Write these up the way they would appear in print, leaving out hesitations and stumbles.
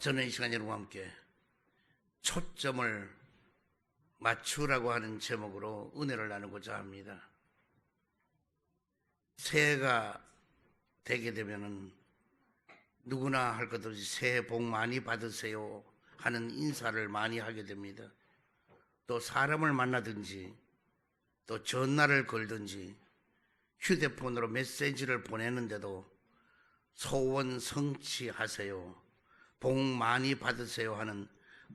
저는 이 시간 여러분과 함께 초점을 맞추라고 하는 제목으로 은혜를 나누고자 합니다. 새해가 되게 되면은 누구나 할 것 없이 새해 복 많이 받으세요 하는 인사를 많이 하게 됩니다. 또 사람을 만나든지 또 전화를 걸든지 휴대폰으로 메시지를 보내는데도 소원 성취하세요, 복 많이 받으세요 하는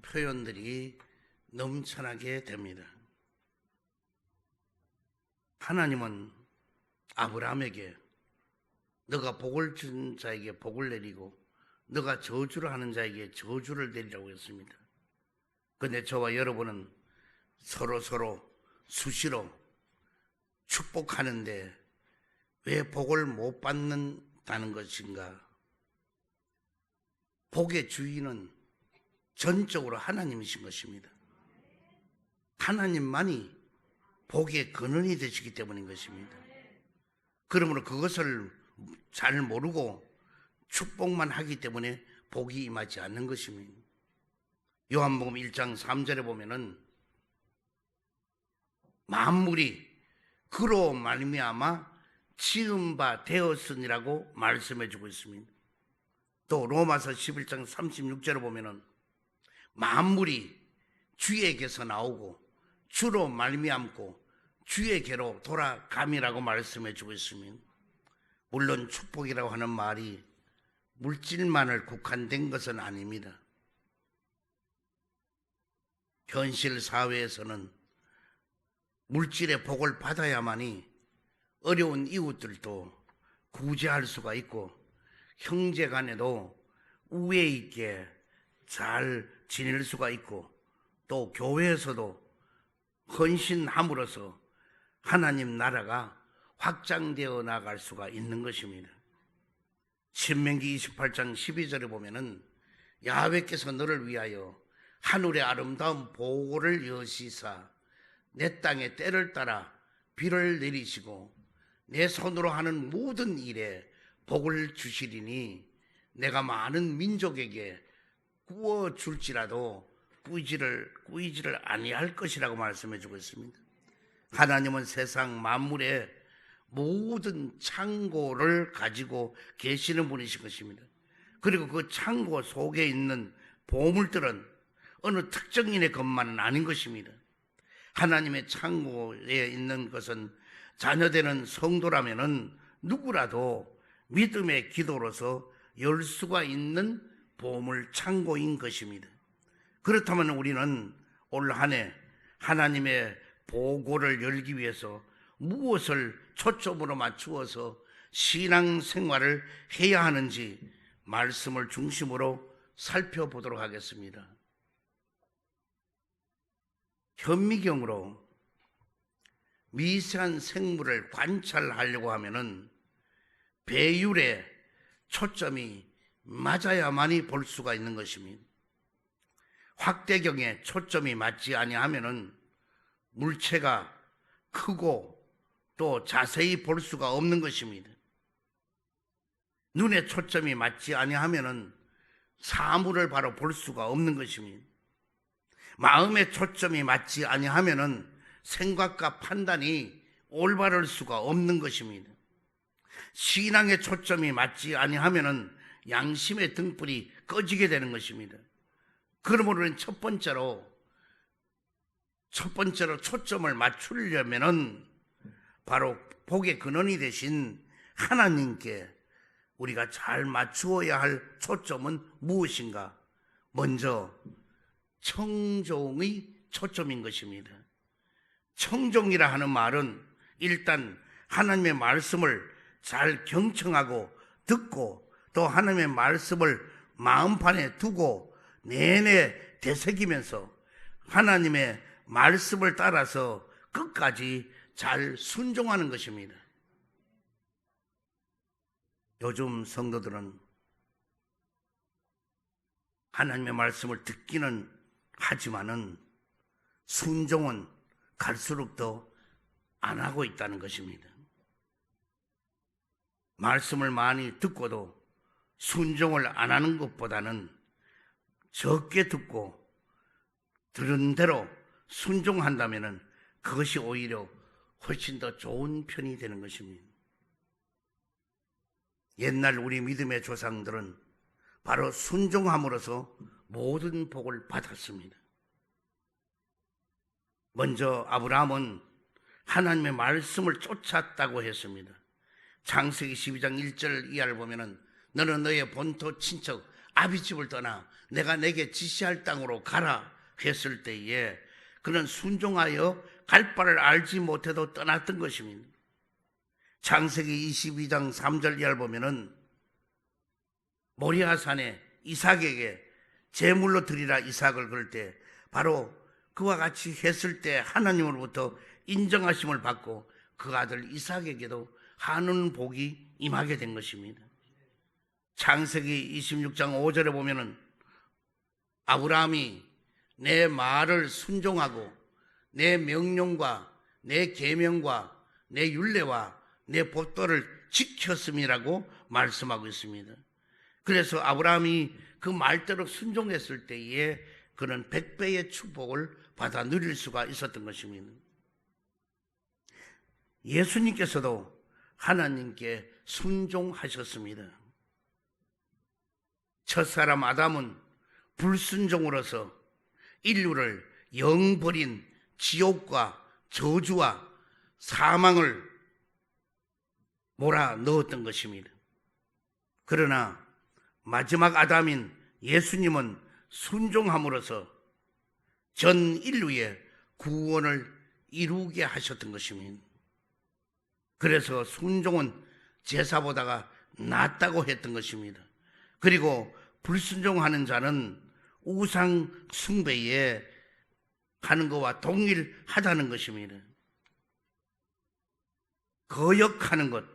표현들이 넘쳐나게 됩니다. 하나님은 아브라함에게 너가 복을 준 자에게 복을 내리고 너가 저주를 하는 자에게 저주를 내리라고 했습니다. 그런데 저와 여러분은 서로 수시로 축복하는데 왜 복을 못 받는다는 것인가? 복의 주인은 전적으로 하나님이신 것입니다. 하나님만이 복의 근원이 되시기 때문인 것입니다. 그러므로 그것을 잘 모르고 축복만 하기 때문에 복이 임하지 않는 것입니다. 요한복음 1장 3절에 보면은 만물이 그로 말미암아 지은 바 되었으니라고 말씀해 주고 있습니다. 또 로마서 11장 36절에 보면은 만물이 주에게서 나오고 주로 말미암고 주에게로 돌아감이라고 말씀해 주고 있습니다. 물론 축복이라고 하는 말이 물질만을 국한된 것은 아닙니다. 현실 사회에서는 물질의 복을 받아야만이 어려운 이웃들도 구제할 수가 있고 형제 간에도 우애 있게 잘 지낼 수가 있고 또 교회에서도 헌신함으로써 하나님 나라가 확장되어 나갈 수가 있는 것입니다. 신명기 28장 12절에 보면은 야훼께서 너를 위하여 하늘의 아름다운 보고를 여시사 내 땅에 때를 따라 비를 내리시고 내 손으로 하는 모든 일에 복을 주시리니 내가 많은 민족에게 구워 줄지라도 꾸이지를 아니할 것이라고 말씀해 주고 있습니다. 하나님은 세상 만물의 모든 창고를 가지고 계시는 분이신 것입니다. 그리고 그 창고 속에 있는 보물들은 어느 특정인의 것만은 아닌 것입니다. 하나님의 창고에 있는 것은 자녀되는 성도라면은 누구라도 믿음의 기도로서 열 수가 있는 보물 창고인 것입니다. 그렇다면 우리는 올 한 해 하나님의 보고를 열기 위해서 무엇을 초점으로 맞추어서 신앙생활을 해야 하는지 말씀을 중심으로 살펴보도록 하겠습니다. 현미경으로 미세한 생물을 관찰하려고 하면은 배율에 초점이 맞아야만이 볼 수가 있는 것입니다. 확대경에 초점이 맞지 아니하면은 물체가 크고 또 자세히 볼 수가 없는 것입니다. 눈에 초점이 맞지 아니하면은 사물을 바로 볼 수가 없는 것입니다. 마음에 초점이 맞지 아니하면은 생각과 판단이 올바를 수가 없는 것입니다. 신앙의 초점이 맞지 아니하면은 양심의 등불이 꺼지게 되는 것입니다. 그러므로 첫 번째로 초점을 맞추려면은 바로 복의 근원이 되신 하나님께 우리가 잘 맞추어야 할 초점은 무엇인가? 먼저 청종의 초점인 것입니다. 청종이라 하는 말은 일단 하나님의 말씀을 잘 경청하고 듣고 또 하나님의 말씀을 마음판에 두고 내내 되새기면서 하나님의 말씀을 따라서 끝까지 잘 순종하는 것입니다. 요즘 성도들은 하나님의 말씀을 듣기는 하지만은 순종은 갈수록 더 안 하고 있다는 것입니다. 말씀을 많이 듣고도 순종을 안 하는 것보다는 적게 듣고 들은 대로 순종한다면 그것이 오히려 훨씬 더 좋은 편이 되는 것입니다. 옛날 우리 믿음의 조상들은 바로 순종함으로써 모든 복을 받았습니다. 먼저 아브라함은 하나님의 말씀을 쫓았다고 했습니다. 창세기 12장 1절 이하를 보면은 너는 너의 본토 친척 아비집을 떠나 내가 내게 지시할 땅으로 가라 했을 때에 그는 순종하여 갈 바를 알지 못해도 떠났던 것입니다. 창세기 22장 3절 이하를 보면은 모리아산에 이삭에게 제물로 드리라 이삭을 그럴 때 바로 그와 같이 했을 때 하나님으로부터 인정하심을 받고 그 아들 이삭에게도 하는 복이 임하게 된 것입니다. 창세기 26장 5절에 보면은 아브라함이 내 말을 순종하고 내 명령과 내 계명과 내 율례와 내 법도를 지켰음이라고 말씀하고 있습니다. 그래서 아브라함이 그 말대로 순종했을 때에 그는 100배의 축복을 받아 누릴 수가 있었던 것입니다. 예수님께서도 하나님께 순종하셨습니다. 첫사람 아담은 불순종으로서 인류를 영버린 지옥과 저주와 사망을 몰아 넣었던 것입니다. 그러나 마지막 아담인 예수님은 순종함으로써 전 인류의 구원을 이루게 하셨던 것입니다. 그래서 순종은 제사보다가 낫다고 했던 것입니다. 그리고 불순종하는 자는 우상 숭배에 하는 것과 동일하다는 것입니다. 거역하는 것,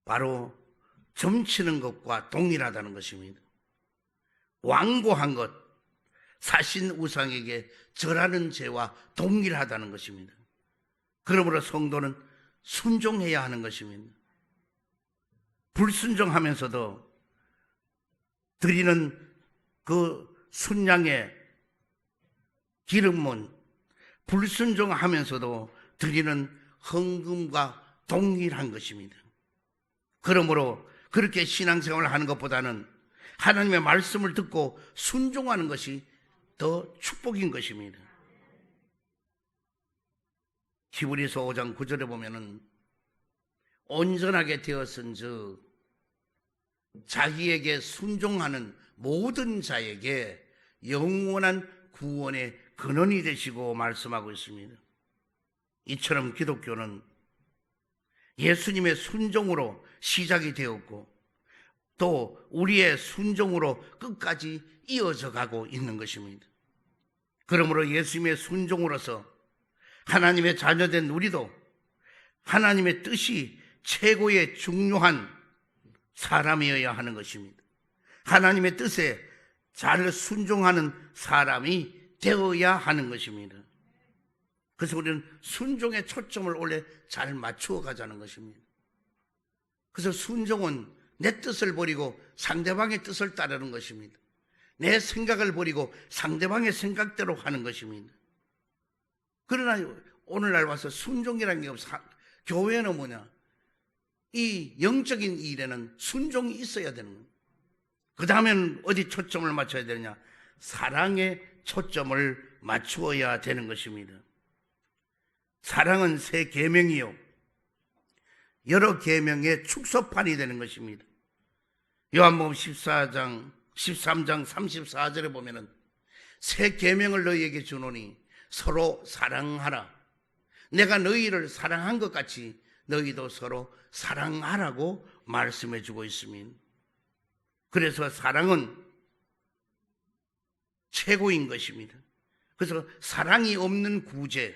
바로 점치는 것과 동일하다는 것입니다. 완고한 것, 사신 우상에게 절하는 죄와 동일하다는 것입니다. 그러므로 성도는 순종해야 하는 것입니다. 불순종하면서도 드리는 그 순양의 기름은 불순종하면서도 드리는 헌금과 동일한 것입니다. 그러므로 그렇게 신앙생활을 하는 것보다는 하나님의 말씀을 듣고 순종하는 것이 더 축복인 것입니다. 히브리서 5장 9절에 보면은 온전하게 되었은즉 자기에게 순종하는 모든 자에게 영원한 구원의 근원이 되시고 말씀하고 있습니다. 이처럼 기독교는 예수님의 순종으로 시작이 되었고 또 우리의 순종으로 끝까지 이어져 가고 있는 것입니다. 그러므로 예수님의 순종으로서 하나님의 자녀된 우리도 하나님의 뜻이 최고의 중요한 사람이어야 하는 것입니다. 하나님의 뜻에 잘 순종하는 사람이 되어야 하는 것입니다. 그래서 우리는 순종의 초점을 원래 잘 맞추어 가자는 것입니다. 그래서 순종은 내 뜻을 버리고 상대방의 뜻을 따르는 것입니다. 내 생각을 버리고 상대방의 생각대로 하는 것입니다. 그러나 오늘날 와서 순종이라는 게 없어. 교회는 뭐냐? 이 영적인 일에는 순종이 있어야 되는 거예요. 그 다음에는 어디 초점을 맞춰야 되느냐? 사랑에 초점을 맞추어야 되는 것입니다. 사랑은 새 계명이요 여러 계명의 축소판이 되는 것입니다. 요한복음 13장 34절에 보면은 새 계명을 너희에게 주노니 서로 사랑하라. 내가 너희를 사랑한 것 같이 너희도 서로 사랑하라고 말씀해 주고 있습니다. 그래서 사랑은 최고인 것입니다. 그래서 사랑이 없는 구제,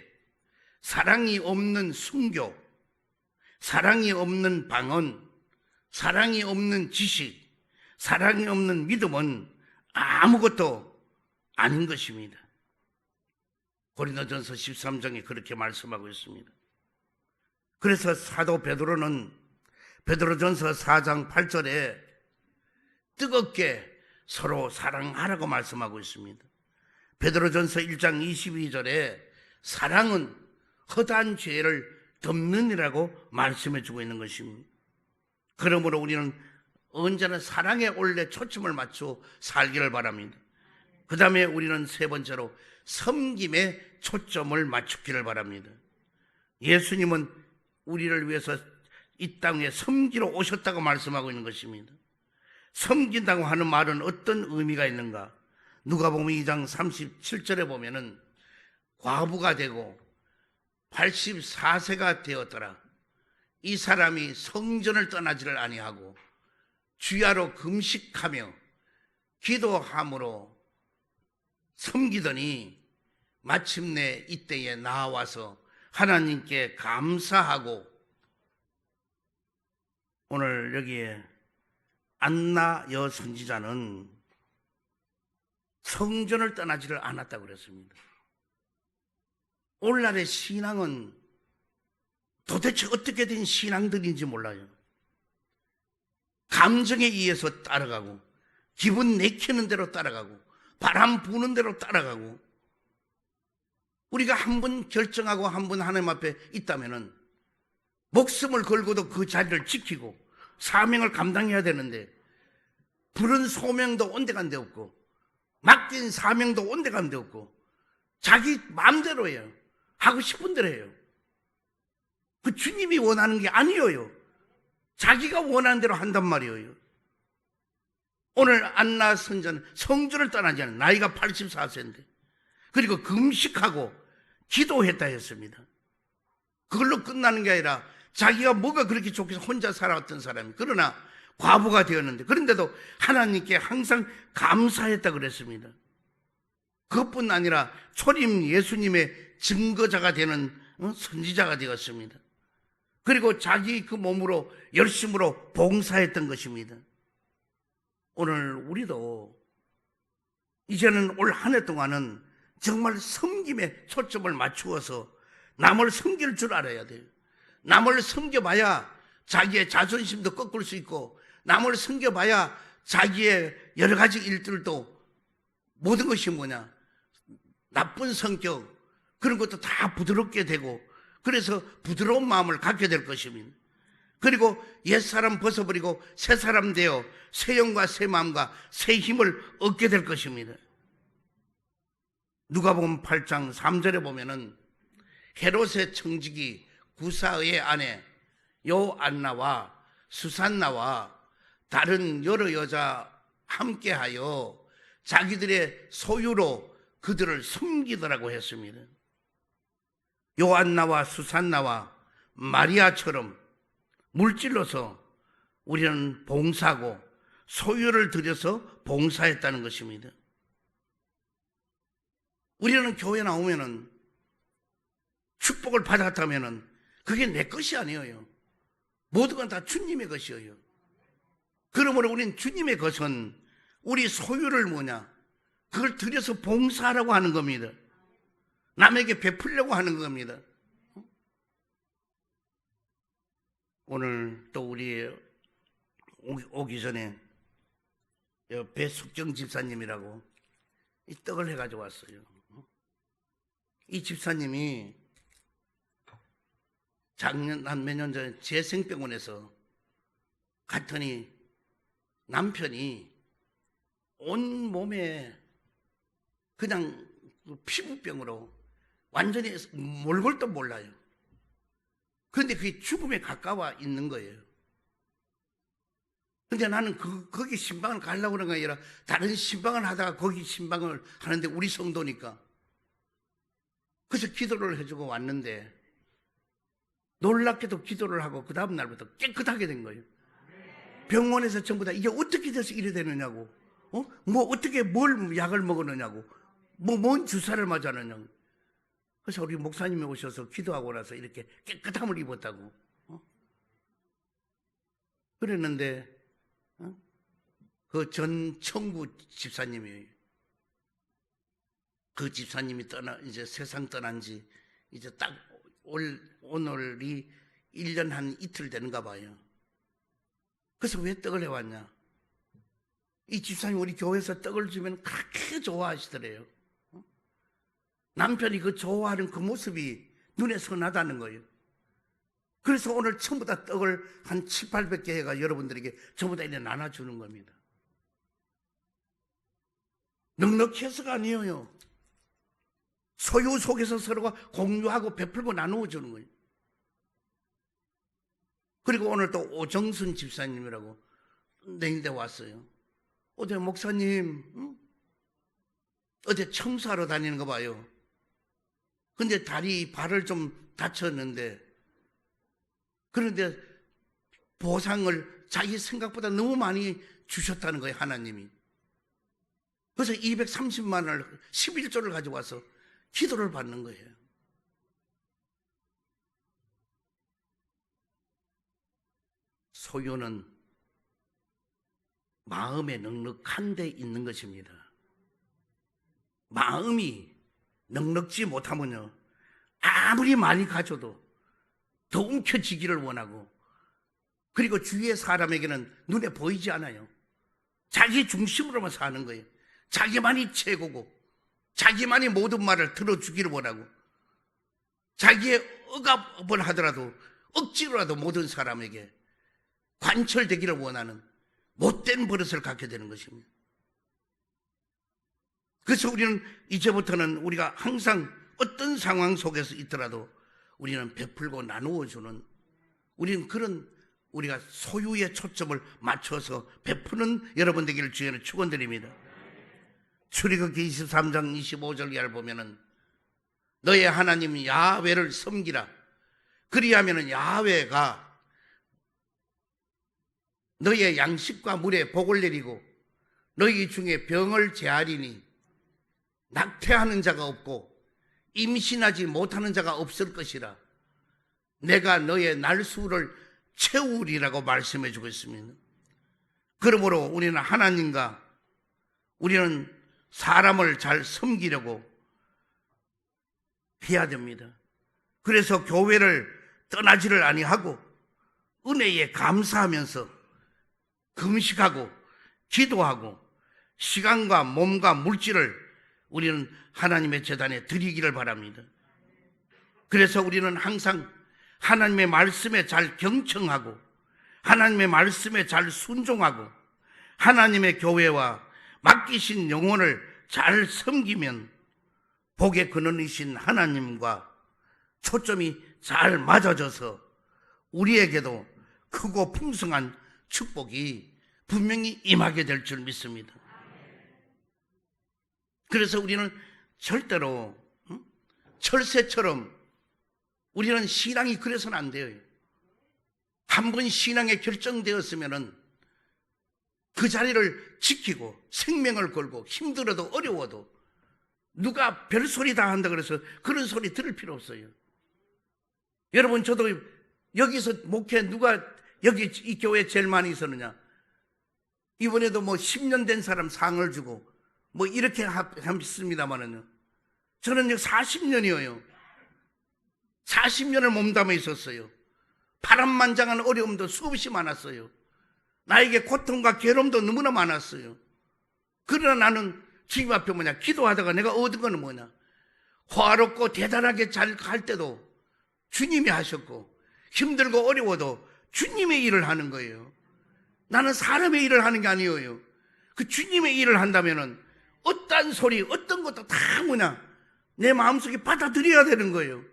사랑이 없는 순교, 사랑이 없는 방언, 사랑이 없는 지식, 사랑이 없는 믿음은 아무것도 아닌 것입니다. 고린도전서 13장에 그렇게 말씀하고 있습니다. 그래서 사도 베드로는 베드로전서 4장 8절에 뜨겁게 서로 사랑하라고 말씀하고 있습니다. 베드로전서 1장 22절에 사랑은 허다한 죄를 덮느니라고 말씀해 주고 있는 것입니다. 그러므로 우리는 언제나 사랑에 올래 초점을 맞추어 살기를 바랍니다. 그 다음에 우리는 세 번째로 섬김에 초점을 맞추기를 바랍니다. 예수님은 우리를 위해서 이 땅에 섬기러 오셨다고 말씀하고 있는 것입니다. 섬긴다고 하는 말은 어떤 의미가 있는가? 누가복음 2장 37절에 보면은 과부가 되고 84세가 되었더라. 이 사람이 성전을 떠나지를 아니하고 주야로 금식하며 기도함으로 섬기더니 마침내 이때에 나와서 하나님께 감사하고, 오늘 여기에 안나 여선지자는 성전을 떠나지를 않았다고 그랬습니다. 오늘날의 신앙은 도대체 어떻게 된 신앙들인지 몰라요. 감정에 의해서 따라가고, 기분 내키는 대로 따라가고, 바람 부는 대로 따라가고, 우리가 한 번 결정하고 한 번 하나님 앞에 있다면은 목숨을 걸고도 그 자리를 지키고 사명을 감당해야 되는데, 부른 소명도 온데간데 없고 맡긴 사명도 온데간데 없고 자기 마음대로 해요. 하고 싶은 대로 해요. 그 주님이 원하는 게 아니에요. 자기가 원하는 대로 한단 말이에요. 오늘 안나 선자는 성전을 떠나지 않은, 나이가 84세인데 그리고 금식하고 기도했다 했습니다. 그걸로 끝나는 게 아니라 자기가 뭐가 그렇게 좋겠어 혼자 살아왔던 사람이, 그러나 과부가 되었는데 그런데도 하나님께 항상 감사했다 그랬습니다. 그것뿐 아니라 초림 예수님의 증거자가 되는 선지자가 되었습니다. 그리고 자기 그 몸으로 열심으로 봉사했던 것입니다. 오늘 우리도 이제는 올 한 해 동안은 정말 섬김에 초점을 맞추어서 남을 섬길 줄 알아야 돼요. 남을 섬겨봐야 자기의 자존심도 꺾을 수 있고, 남을 섬겨봐야 자기의 여러 가지 일들도, 모든 것이 뭐냐, 나쁜 성격 그런 것도 다 부드럽게 되고, 그래서 부드러운 마음을 갖게 될 것입니다. 그리고 옛사람 벗어버리고 새사람 되어 새 영과 새 마음과 새 힘을 얻게 될 것입니다. 누가복음 8장 3절에 보면은 헤롯의 청지기 구사의 아내 요안나와 수산나와 다른 여러 여자 함께하여 자기들의 소유로 그들을 섬기더라고 했습니다. 요안나와 수산나와 마리아처럼 물질로서 우리는 봉사하고 소유를 들여서 봉사했다는 것입니다. 우리는 교회 나오면은 축복을 받았다면은 그게 내 것이 아니에요. 모든 건 다 주님의 것이에요. 그러므로 우리는 주님의 것은 우리 소유를 뭐냐, 그걸 들여서 봉사하라고 하는 겁니다. 남에게 베풀려고 하는 겁니다. 오늘 또 우리 오기 전에 배숙정 집사님이라고 이 떡을 해가지고 왔어요. 이 집사님이 작년 한 몇 년 전에 재생병원에서 갔더니 남편이 온 몸에 그냥 피부병으로 완전히 몰골도 몰라요. 그런데 그게 죽음에 가까워 있는 거예요. 근데 나는 거기 신방을 가려고 그런 게 아니라 다른 신방을 하다가 거기 신방을 하는데 우리 성도니까 그래서 기도를 해주고 왔는데, 놀랍게도 기도를 하고 그 다음 날부터 깨끗하게 된 거예요. 병원에서 전부 다 이게 어떻게 돼서 이래 되느냐고, 뭐 어떻게 뭘 약을 먹었느냐고, 뭔 주사를 맞았느냐고. 그래서 우리 목사님이 오셔서 기도하고 나서 이렇게 깨끗함을 입었다고. 그랬는데 그 전청구 집사님이에요. 그 집사님이 이제 세상 떠난 지 이제 딱 오늘이 1년 한 이틀 되는가 봐요. 그래서 왜 떡을 해왔냐? 이 집사님 우리 교회에서 떡을 주면 그렇게 좋아하시더래요. 남편이 그 좋아하는 그 모습이 눈에 선하다는 거예요. 그래서 오늘 전부 다 떡을 한 7, 800개 해가 여러분들에게 전부 다 이렇게 나눠주는 겁니다. 넉넉히 해서가 아니에요. 소유 속에서 서로가 공유하고 베풀고 나누어 주는 거예요. 그리고 오늘 또 오정순 집사님이라고 내인데 왔어요. 어제 목사님, 어제 청소하러 다니는 거 봐요. 근데 발을 좀 다쳤는데, 그런데 보상을 자기 생각보다 너무 많이 주셨다는 거예요, 하나님이. 그래서 230만 원을 11조를 가져와서 기도를 받는 거예요. 소유는 마음에 넉넉한 데 있는 것입니다. 마음이 넉넉지 못하면요, 아무리 많이 가져도 더 움켜쥐기를 원하고, 그리고 주위의 사람에게는 눈에 보이지 않아요. 자기 중심으로만 사는 거예요. 자기만이 최고고, 자기만이 모든 말을 들어주기를 원하고, 자기의 억압을 하더라도 억지로라도 모든 사람에게 관철되기를 원하는 못된 버릇을 갖게 되는 것입니다. 그래서 우리는 이제부터는 우리가 항상 어떤 상황 속에서 있더라도 우리는 베풀고 나누어 주는, 우리는 그런 우리가 소유의 초점을 맞춰서 베푸는 여러분 되기를 주의는 축원드립니다. 출애굽기 23장 25절 이하를 보면은 너의 하나님 야훼를 섬기라. 그리하면은 야훼가 너의 양식과 물에 복을 내리고 너희 중에 병을 제하리니 낙태하는 자가 없고 임신하지 못하는 자가 없을 것이라. 내가 너의 날수를 채우리라고 말씀해 주고 있습니다. 그러므로 우리는 하나님과 우리는 사람을 잘 섬기려고 해야 됩니다. 그래서 교회를 떠나지를 아니하고 은혜에 감사하면서 금식하고 기도하고 시간과 몸과 물질을 우리는 하나님의 제단에 드리기를 바랍니다. 그래서 우리는 항상 하나님의 말씀에 잘 경청하고 하나님의 말씀에 잘 순종하고 하나님의 교회와 맡기신 영혼을 잘 섬기면 복의 근원이신 하나님과 초점이 잘 맞아져서 우리에게도 크고 풍성한 축복이 분명히 임하게 될 줄 믿습니다. 그래서 우리는 절대로 철새처럼 우리는 신앙이 그래서는 안 돼요. 한 번 신앙에 결정되었으면은 그 자리를 지키고 생명을 걸고 힘들어도 어려워도 누가 별소리 다 한다 그래서 그런 소리 들을 필요 없어요. 여러분, 저도 여기서 목회 누가 여기 이 교회에 제일 많이 있었느냐? 이번에도 뭐 10년 된 사람 상을 주고 뭐 이렇게 했습니다만은요, 저는 40년이에요. 40년을 몸담아 있었어요. 파란만장한 어려움도 수없이 많았어요. 나에게 고통과 괴로움도 너무나 많았어요. 그러나 나는 주님 앞에 기도하다가 내가 얻은 거는 뭐냐? 화롭고 대단하게 잘 갈 때도 주님이 하셨고 힘들고 어려워도 주님의 일을 하는 거예요. 나는 사람의 일을 하는 게 아니에요. 그 주님의 일을 한다면은 어떤 소리, 어떤 것도 다 내 마음속에 받아들여야 되는 거예요.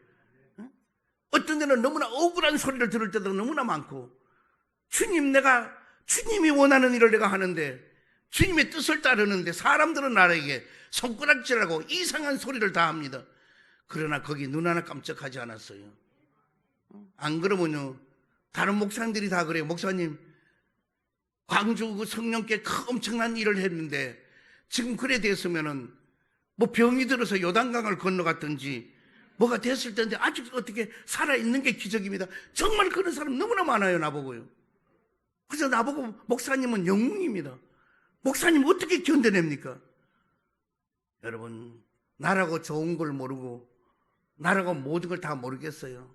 어떤 데는 너무나 억울한 소리를 들을 때도 너무나 많고, 내가 주님이 원하는 일을 내가 하는데 주님의 뜻을 따르는데 사람들은 나에게 손가락질하고 이상한 소리를 다 합니다. 그러나 거기 눈 하나 깜짝하지 않았어요. 안 그러면요, 다른 목사님들이 다 그래요. 목사님, 광주 그 성령께 엄청난 일을 했는데 지금 그래 됐으면은 뭐 병이 들어서 요단강을 건너갔든지 뭐가 됐을 텐데 아직 어떻게 살아있는 게 기적입니다. 정말 그런 사람 너무나 많아요, 나보고요. 그래서 나보고 목사님은 영웅입니다. 목사님 어떻게 견뎌냅니까? 여러분, 나라고 좋은 걸 모르고 나라고 모든 걸 다 모르겠어요.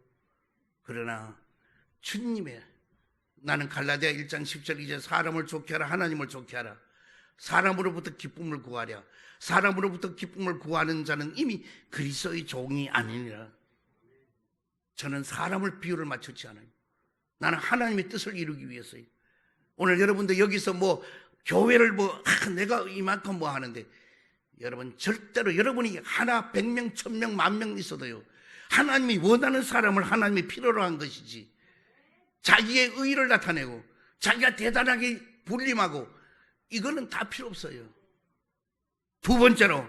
그러나 주님의, 나는 갈라디아 1장 10절, 이제 사람을 좋게 하라, 하나님을 좋게 하라. 사람으로부터 기쁨을 구하랴. 사람으로부터 기쁨을 구하는 자는 이미 그리스도의 종이 아니니라. 저는 사람을 비유를 맞추지 않아요. 나는 하나님의 뜻을 이루기 위해서요. 오늘 여러분들 여기서 교회를 내가 이만큼 하는데, 여러분 절대로 여러분이 하나 100명 1000명 10,000명 있어도요, 하나님이 원하는 사람을 하나님이 필요로 한 것이지, 자기의 의의를 나타내고 자기가 대단하게 불림하고 이거는 다 필요 없어요. 두 번째로,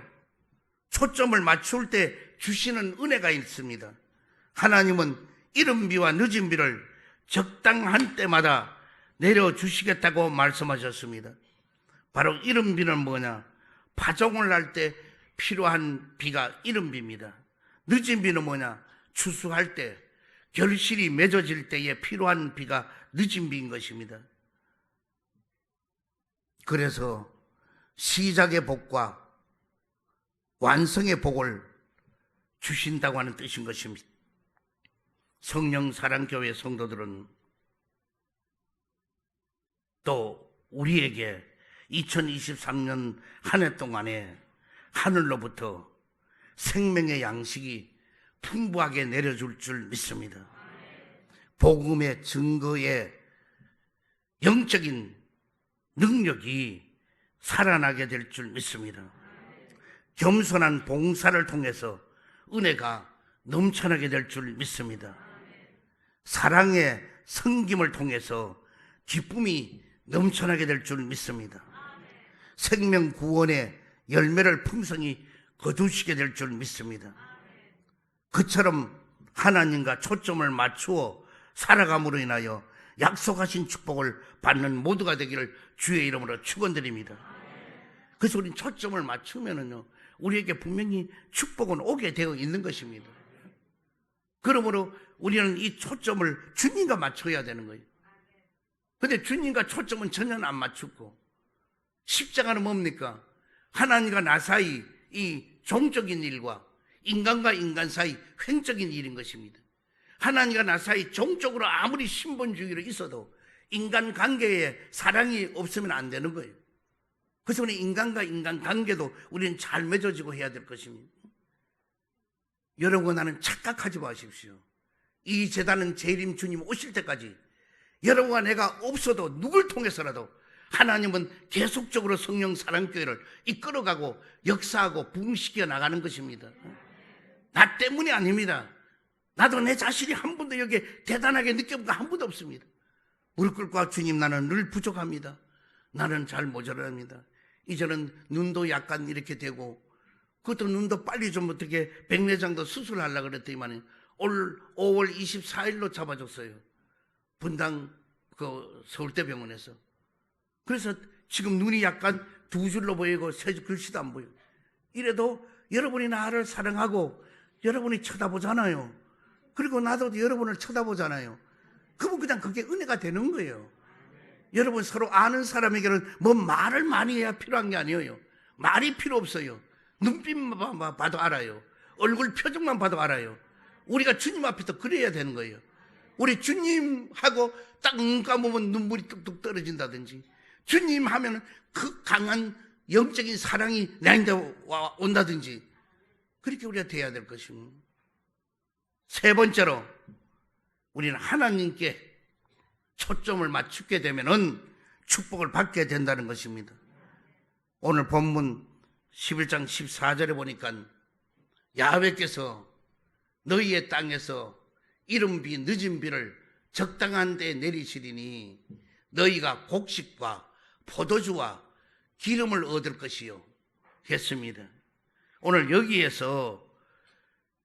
초점을 맞출 때 주시는 은혜가 있습니다. 하나님은 이른 비와 늦은 비를 적당한 때마다 내려주시겠다고 말씀하셨습니다. 바로 이른 비는 뭐냐? 파종을 할 때 필요한 비가 이른 비입니다. 늦은 비는 뭐냐? 추수할 때, 결실이 맺어질 때에 필요한 비가 늦은 비인 것입니다. 그래서 시작의 복과 완성의 복을 주신다고 하는 뜻인 것입니다. 성령사랑교회 성도들은 또 우리에게 2023년 한 해 동안에 하늘로부터 생명의 양식이 풍부하게 내려줄 줄 믿습니다. 복음의 증거의 영적인 능력이 살아나게 될 줄 믿습니다. 겸손한 봉사를 통해서 은혜가 넘쳐나게 될 줄 믿습니다. 사랑의 섬김을 통해서 기쁨이 넘쳐나게 될 줄 믿습니다. 생명 구원의 열매를 풍성히 거두시게 될 줄 믿습니다. 그처럼 하나님과 초점을 맞추어 살아감으로 인하여 약속하신 축복을 받는 모두가 되기를 주의 이름으로 축원드립니다. 그래서 우리는 초점을 맞추면은요, 우리에게 분명히 축복은 오게 되어 있는 것입니다. 그러므로 우리는 이 초점을 주님과 맞춰야 되는 거예요. 근데 주님과 초점은 전혀 안 맞추고, 십자가는 뭡니까? 하나님과 나 사이 이 종적인 일과 인간과 인간 사이 횡적인 일인 것입니다. 하나님과 나 사이 종적으로 아무리 신분주의로 있어도 인간 관계에 사랑이 없으면 안 되는 거예요. 그래서 우리 인간과 인간 관계도 우리는 잘 맺어지고 해야 될 것입니다. 여러분, 나는 착각하지 마십시오. 이 재단은 재림 주님 오실 때까지 여러분과 내가 없어도 누굴 통해서라도 하나님은 계속적으로 성령 사랑교회를 이끌어가고 역사하고 부흥시켜 나가는 것입니다. 나 때문이 아닙니다. 나도 내 자신이 한 번도 여기에 대단하게 느껴본 거 한 번도 없습니다. 무릎 꿇고, 주님, 나는 늘 부족합니다. 나는 잘 모자랍니다. 이제는 눈도 약간 이렇게 되고, 그것도 눈도 빨리 좀 어떻게 백내장도 수술하려고 그랬더니만 올 5월 24일로 잡아줬어요. 분당 서울대병원에서. 그래서 지금 눈이 약간 두 줄로 보이고 세 줄 글씨도 안 보여요. 이래도 여러분이 나를 사랑하고 여러분이 쳐다보잖아요. 그리고 나도 여러분을 쳐다보잖아요. 그러면 그냥 그게 은혜가 되는 거예요. 여러분, 서로 아는 사람에게는 말을 많이 해야 필요한 게 아니에요. 말이 필요 없어요. 눈빛만 봐도 알아요. 얼굴 표정만 봐도 알아요. 우리가 주님 앞에서 그래야 되는 거예요. 우리 주님하고 딱 눈 감으면 눈물이 뚝뚝 떨어진다든지, 주님 하면 그 강한 영적인 사랑이 나한테 온다든지, 그렇게 우리가 돼야 될 것입니다. 세 번째로, 우리는 하나님께 초점을 맞추게 되면은 축복을 받게 된다는 것입니다. 오늘 본문 11장 14절에 보니까 야훼께서 너희의 땅에서 이른 비 늦은 비를 적당한 데 내리시리니 너희가 곡식과 포도주와 기름을 얻을 것이요 했습니다. 오늘 여기에서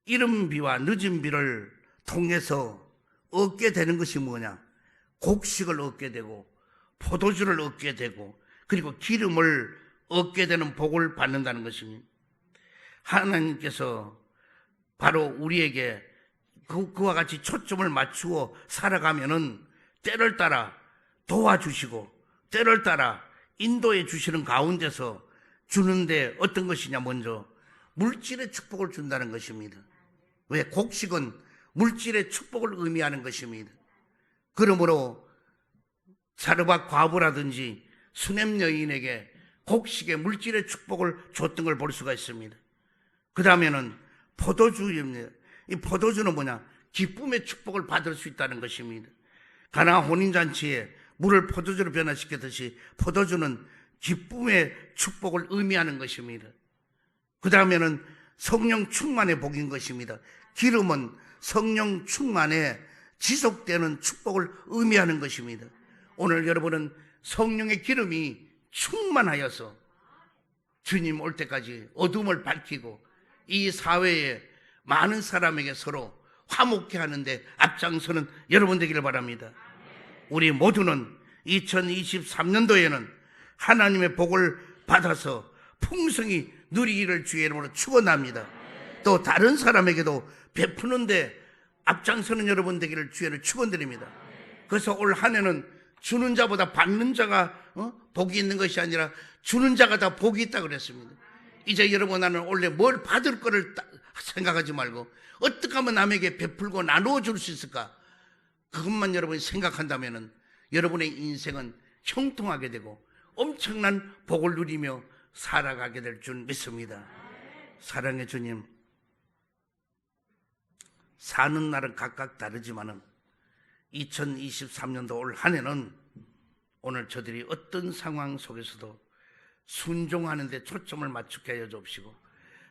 이른 비와 늦은 비를 통해서 얻게 되는 것이 뭐냐? 곡식을 얻게 되고 포도주를 얻게 되고 그리고 기름을 얻게 되는 복을 받는다는 것입니다. 하나님께서 바로 우리에게 그와 같이 초점을 맞추어 살아가면은 때를 따라 도와주시고 때를 따라 인도해 주시는 가운데서 주는데 어떤 것이냐, 먼저 물질의 축복을 준다는 것입니다. 왜? 곡식은 물질의 축복을 의미하는 것입니다. 그러므로 사르밧 과부라든지 수냄 여인에게 곡식의 물질의 축복을 줬던 걸 볼 수가 있습니다. 그 다음에는 포도주입니다. 이 포도주는 뭐냐? 기쁨의 축복을 받을 수 있다는 것입니다. 가나 혼인잔치에 물을 포도주로 변화시켰듯이 포도주는 기쁨의 축복을 의미하는 것입니다. 그 다음에는 성령 충만의 복인 것입니다. 기름은 성령 충만에 지속되는 축복을 의미하는 것입니다. 오늘 여러분은 성령의 기름이 충만하여서 주님 올 때까지 어둠을 밝히고 이 사회에 많은 사람에게 서로 화목해 하는데 앞장서는 여러분 되기를 바랍니다. 우리 모두는 2023년도에는 하나님의 복을 받아서 풍성히 누리기를 주의 이름으로 축원합니다. 또 다른 사람에게도 베푸는데 앞장서는 여러분 되기를 주의를 축원드립니다. 그래서 올 한 해는 주는 자보다 받는 자가 복이 있는 것이 아니라 주는 자가 다 복이 있다 그랬습니다. 이제 여러분, 나는 원래 뭘 받을 거를 생각하지 말고 어떻게 하면 남에게 베풀고 나누어 줄 수 있을까, 그것만 여러분이 생각한다면 여러분의 인생은 형통하게 되고 엄청난 복을 누리며 살아가게 될 줄 믿습니다. 사랑의 주님, 사는 날은 각각 다르지만은 2023년도 올 한 해는 오늘 저들이 어떤 상황 속에서도 순종하는 데 초점을 맞추게 하여 주옵시고,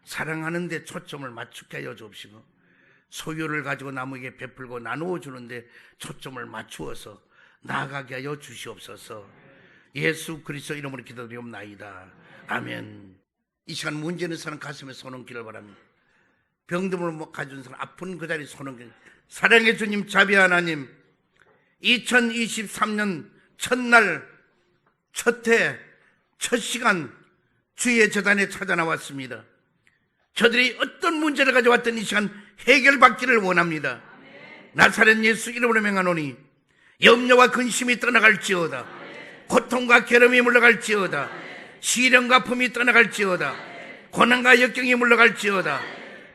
사랑하는 데 초점을 맞추게 하여 주옵시고, 소유를 가지고 남에게 베풀고 나누어 주는데 초점을 맞추어서 나아가게 하여 주시옵소서. 예수 그리스도 이름으로 기도드리옵나이다. 아멘. 이 시간 문제 있는 사람 가슴에 손 얹기를 바랍니다. 병듦을 가진 사람 아픈 그 자리에 손 얹기를. 사랑의 주님, 자비 하나님, 2023년 첫날 첫해 첫 시간 주의 재단에 찾아 나왔습니다. 저들이 어떤 문제를 가져왔던 이 시간 해결받기를 원합니다. 나사렛 예수 이름으로 명하노니 염려와 근심이 떠나갈지어다. 고통과 괴로움이 물러갈지어다. 시련과 품이 떠나갈지어다. 고난과 역경이 물러갈지어다.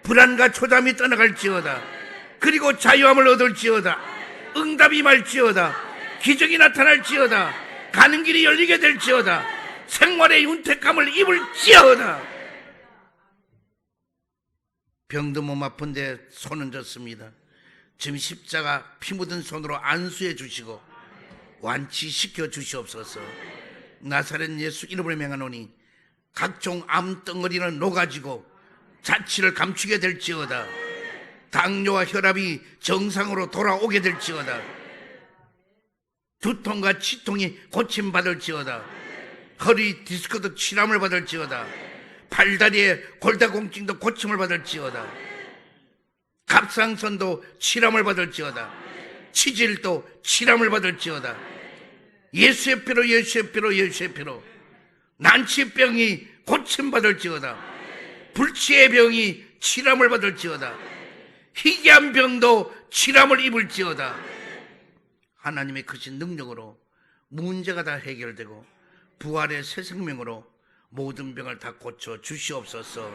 불안과 초담이 떠나갈지어다. 그리고 자유함을 얻을지어다. 응답이 말지어다. 기적이 나타날지어다. 가는 길이 열리게 될지어다. 생활의 윤택감을 입을지어다. 병든 몸 아픈데 손 얹었습니다. 지금 십자가 피 묻은 손으로 안수해 주시고 완치시켜 주시옵소서. 나사렛 예수 이름으로 명하노니 각종 암덩어리는 녹아지고 자취를 감추게 될지어다. 당뇨와 혈압이 정상으로 돌아오게 될지어다. 두통과 치통이 고침받을지어다. 허리 디스크도 치람을 받을지어다. 팔다리에 골다공증도 고침을 받을지어다. 갑상선도 치람을 받을지어다. 치질도 치람을 받을지어다. 예수의 피로 예수의 피로 예수의 피로. 난치병이 고침받을지어다. 불치의 병이 치람을 받을지어다. 희귀한 병도 치람을 입을지어다. 하나님의 크신 능력으로 문제가 다 해결되고 부활의 새 생명으로 모든 병을 다 고쳐 주시옵소서.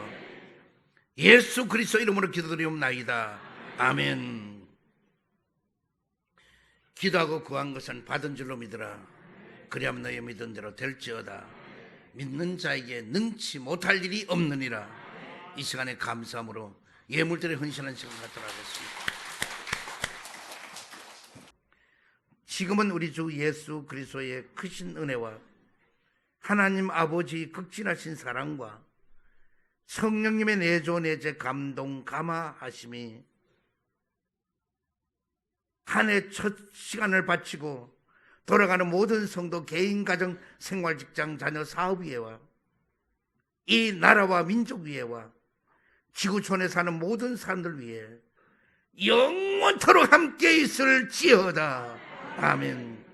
예수 그리스도 이름으로 기도드리옵나이다. 아멘. 기도하고 구한 것은 받은 줄로 믿으라. 그리하면 너의 믿은 대로 될지어다. 믿는 자에게 능치 못할 일이 없느니라. 이 시간에 감사함으로 예물들의 헌신하는 시간 갖도록 하겠습니다. 지금은 우리 주 예수 그리스도의 크신 은혜와 하나님 아버지 극진하신 사랑과 성령님의 내조 내재 감동 감화하심이 한 해 첫 시간을 바치고 돌아가는 모든 성도 개인 가정 생활 직장 자녀 사업 위에와 이 나라와 민족 위에와 지구촌에 사는 모든 사람들 위해 영원토록 함께 있을지어다. 아멘.